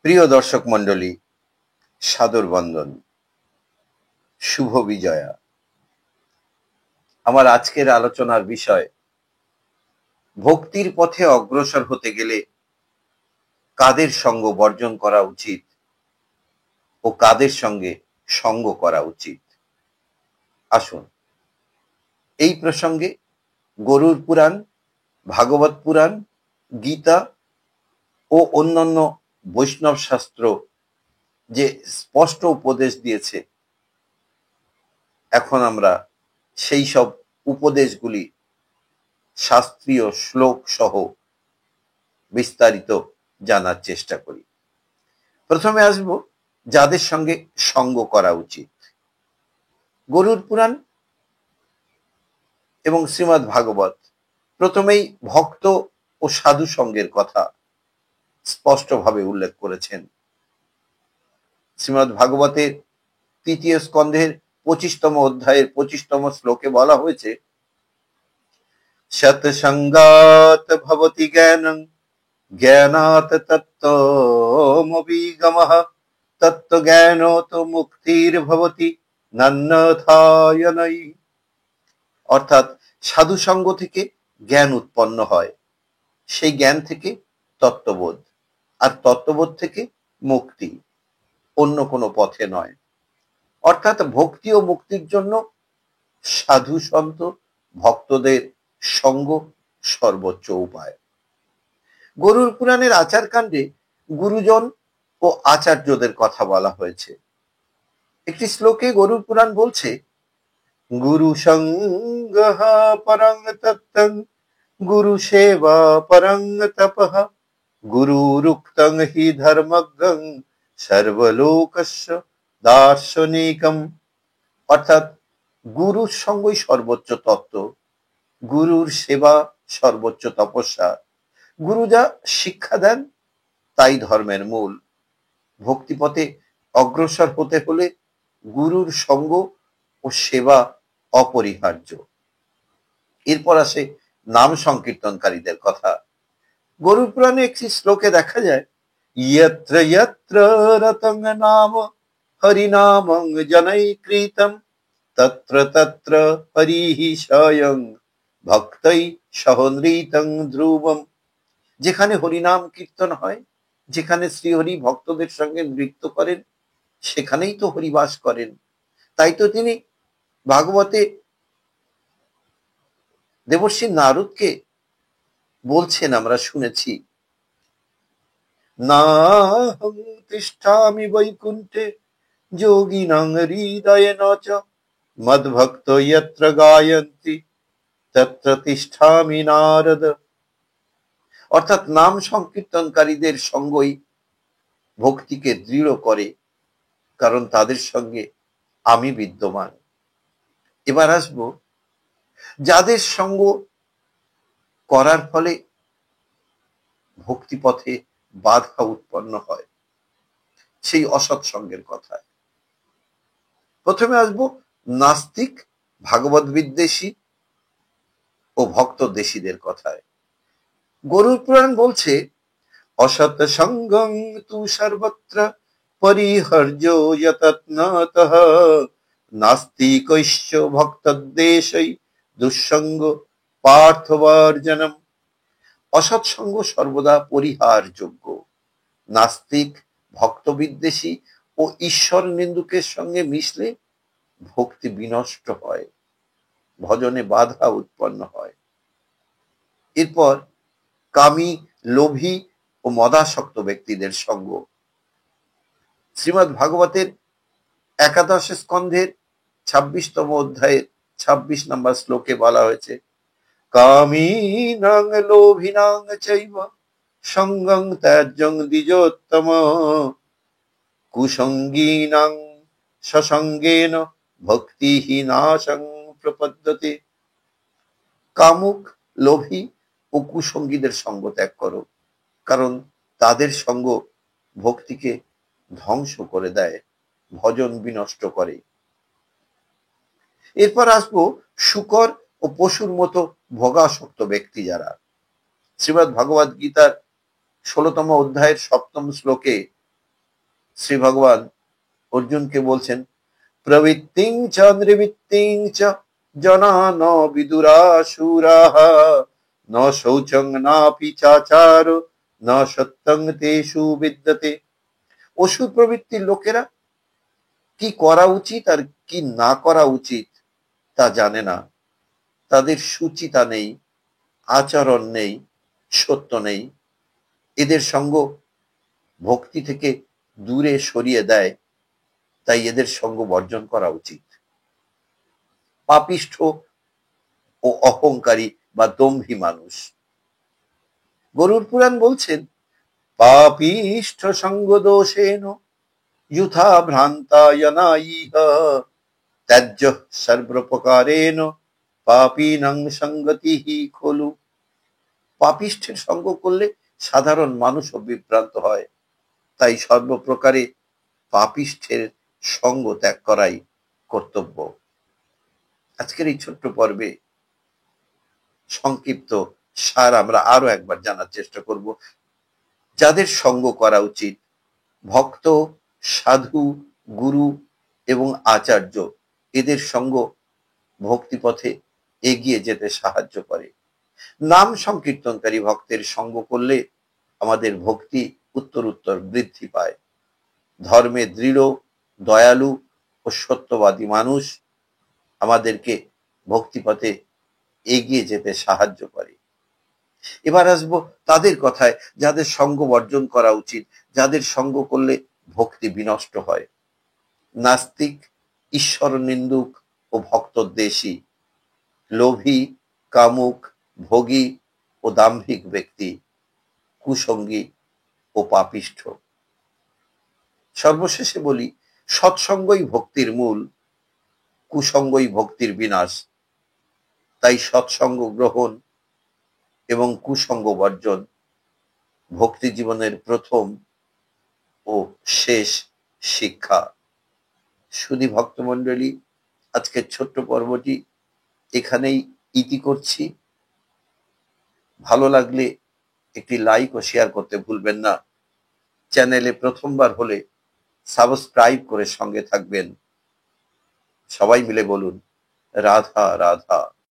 প্রিয় দর্শক মণ্ডলী, সাদর বন্দন, শুভ বিজয়া। আমার আজকের আলোচনার বিষয়, ভক্তির পথে অগ্রসর হতে গেলে কাদের সঙ্গ বর্জন করা উচিত ও কাদের সঙ্গে সঙ্গ করা উচিত। আসুন এই প্রসঙ্গে গরুড় পুরাণ, ভাগবত পুরাণ, গীতা ও অন্যান্য বৈষ্ণব শাস্ত্র যে স্পষ্ট উপদেশ দিয়েছে, এখন আমরা সেই সব উপদেশগুলি শাস্ত্রীয় শ্লোক সহ বিস্তারিত জানার চেষ্টা করি। প্রথমে আসব যাদের সঙ্গে সঙ্গ করা উচিত। গরুড় পুরাণ এবং শ্রীমদ্ ভাগবত প্রথমেই ভক্ত ও সাধু সঙ্গের কথা স্পষ্টভাবে উল্লেখ করেছেন। শ্রীমদ্ ভাগবতের ৩য় স্কন্ধের ২৫তম অধ্যায়ের ২৫তম শ্লোকে বলা হয়েছে, সৎসঙ্গাৎ ভবতি জ্ঞানং জ্ঞানাৎ তত্ত্বমভিগমঃ তত্ত্বজ্ঞানাৎ মুক্তির্ভবতি নান্যথায়নৈ। অর্থাৎ সাধু সঙ্গ থেকে জ্ঞান উৎপন্ন হয়, সেই জ্ঞান থেকে তত্ত্ববোধ, আর তত্ত্ববোধ থেকে মুক্তি, অন্য কোনো পথে নয়। অর্থাৎ ভক্তি ও মুক্তির জন্য সাধু সন্ত ভক্তদের সঙ্গ সর্বোচ্চ উপায়। গরুড় পুরাণের আচার কাণ্ডে গুরুজন ও আচার্যদের কথা বলা হয়েছে। একটি শ্লোকে গরুড় পুরাণ বলছে, গুরু সঙ্গঃ পরং তত্ত্বং গুরু সেবা পরং তপঃ গুরুরুক্তং হি ধর্মজ্ঞং সর্বলোকস্য দার্শনিকম। অর্থাৎ গুরুর সঙ্গই সর্বোচ্চ তত্ত্ব, গুরুর সেবা সর্বোচ্চ তপস্যা, গুরু যা শিক্ষা দেন তাই ধর্মের মূল। ভক্তিপথে অগ্রসর হতে হলে গুরুর সঙ্গ ও সেবা অপরিহার্য। এরপর আসে নাম সংকীর্তনকারীদের কথা। গরুড় পুরাণে একটি শ্লোকে দেখা যায়, যত্র যত্র রতং নাম হরিনামং জনৈকৃতম তত্র তত্র হরিঃ স্বয়ং ভক্তৈ সহ নৃতং ধ্রুবম। যেখানে হরিনাম কীর্তন হয়, যেখানে শ্রীহরি ভক্তদের সঙ্গে নৃত্য করেন, সেখানেই তো হরিবাস করেন। তাই তো তিনি ভাগবতে দেবর্ষি নারদকে বলছেন, আমরা শুনেছি, নাহং তিষ্ঠামি বৈকুণ্ঠে যোগিনাং হৃদয়েন চ মদ্ভক্ত যত্র গায়ন্তি তত্র তিষ্ঠামি নারদ। অর্থাৎ নাম সংকীর্তনকারীদের সঙ্গই ভক্তিকে দৃঢ় করে, কারণ তাদের সঙ্গে আমি বিদ্যমান। এবার আসবো যাদের সঙ্গ করার ফলে ভক্তিপথে বাধা উৎপন্ন হয়, সেই অসৎ সঙ্গের কথায়। প্রথমে আসবো নাস্তিক, ভাগবত বিদ্বেষী ও ভক্ত দেশীদের কথায়। গরুড় পুরাণ বলছে, অসৎ সঙ্গং তু সর্বত্র পরিহর্য যতত্নতঃ নাস্তিকৈশ্চ ভক্তদ্বেষৈ দুঃসঙ্গ পার্থবর্জনম। অসৎ সঙ্গ সর্বদা পরিহারযোগ্য। নাস্তিক, ভক্ত বিদ্বেষী ও ঈশ্বর নিন্দুকের সঙ্গে মিশলে ভক্তি বিনষ্ট হয়, ভজনে বাধা উৎপন্ন হয়। এরপর কামী, লোভী ও মদাসক্ত ব্যক্তিদের সঙ্গ। শ্রীমদ্ ভাগবতের ১১ স্কন্ধের ২৬তম অধ্যায়ের ২৬ নম্বর শ্লোকে বলা হয়েছে, কামীনাং লোভিনাং চৈব সঙ্গং ত্যাজ্যং দ্বিজোত্তম কুসঙ্গীনাং সসঙ্গেন ভক্তিহীনাশং প্রপদ্যতে। কামুক, লোভী ও কুসঙ্গীদের সঙ্গ ত্যাগ করো, কারণ তাদের সঙ্গ ভক্তিকে ধ্বংস করে দেয়, ভজন বিনষ্ট করে। এরপর আসবো শূকর ও পশুর মতো ভোগাসক্ত ব্যক্তি যারা। শ্রীমদ্ ভগবদ গীতার ১৬তম অধ্যায়ের ৭ম শ্লোকে শ্রী ভগবান অর্জুনকে বলছেন, প্রবৃত্তিং চ নিবৃত্তিং চ জনা ন বিদুরাসুরাঃ ন শৌচং নাপি চাচার ন সত্যং তেষু বিদ্যতে। অসুর প্রবৃত্তির লোকেরা কি করা উচিত আর কি না করা উচিত তা জানে না। তাদের সুচিতা নেই, আচরণ নেই, সত্য নেই। এদের সঙ্গ ভক্তি থেকে দূরে সরিয়ে দেয়, তাই এদের সঙ্গ বর্জন করা উচিত। পাপিষ্ঠ ও অহংকারী বা দম্ভী মানুষ। গরুড় পুরাণ বলছেন, পাপিষ্ঠ সঙ্গ দোষেন যুথা ভ্রান্তায়নাইহ ত্যাজ্য সর্বপ্রকারেণ পাপিনং সঙ্গতিহি খলু। পাপিষ্ঠের সঙ্গ করলে সাধারণ মানুষও বিভ্রান্ত হয়, তাই সর্বপ্রকারে পাপিষ্ঠের সঙ্গ ত্যাগ করাই কর্তব্য। আজকের এই ছোট্ট পর্বে সংক্ষিপ্ত সার আমরা আরো একবার জানার চেষ্টা করব। যাদের সঙ্গ করা উচিত, ভক্ত, সাধু, গুরু এবং আচার্য, এদের সঙ্গ ভক্তিপথে এগিয়ে যেতে সাহায্য করে। নাম সংকীর্তনকারী ভক্তের সঙ্গ করলে আমাদের ভক্তি উত্তর উত্তর বৃদ্ধি পায়। ধর্মে দৃঢ়, দয়ালু ও সত্যবাদী মানুষ আমাদেরকে ভক্তিপথে এগিয়ে যেতে সাহায্য করে। এবার আসবো তাদের কথায়, যাদের সঙ্গ বর্জন করা উচিত, যাদের সঙ্গ করলে ভক্তি বিনষ্ট হয়। নাস্তিক, ঈশ্বর নিন্দুক ও ভক্তদ্বেষী, লোভী, কামুক, ভোগী ও দাম্ভিক ব্যক্তি, কুসঙ্গী ও পাপিষ্ঠ। সর্বশেষে বলি, সৎসঙ্গই ভক্তির মূল, কুসঙ্গই ভক্তির বিনাশ। তাই সৎসঙ্গ গ্রহণ এবং কুসঙ্গ বর্জন ভক্তি জীবনের প্রথম ও শেষ শিক্ষা। শুধু ভক্তমণ্ডলী, আজকের ছোট্ট পর্বটি এখানেই ইতি করছি। ভালো লাগলে একটি লাইক ও শেয়ার করতে ভুলবেন না। চ্যানেলে প্রথমবার হলে সাবস্ক্রাইব করে সঙ্গে থাকবেন। সবাই মিলে বলুন, রাধা রাধা।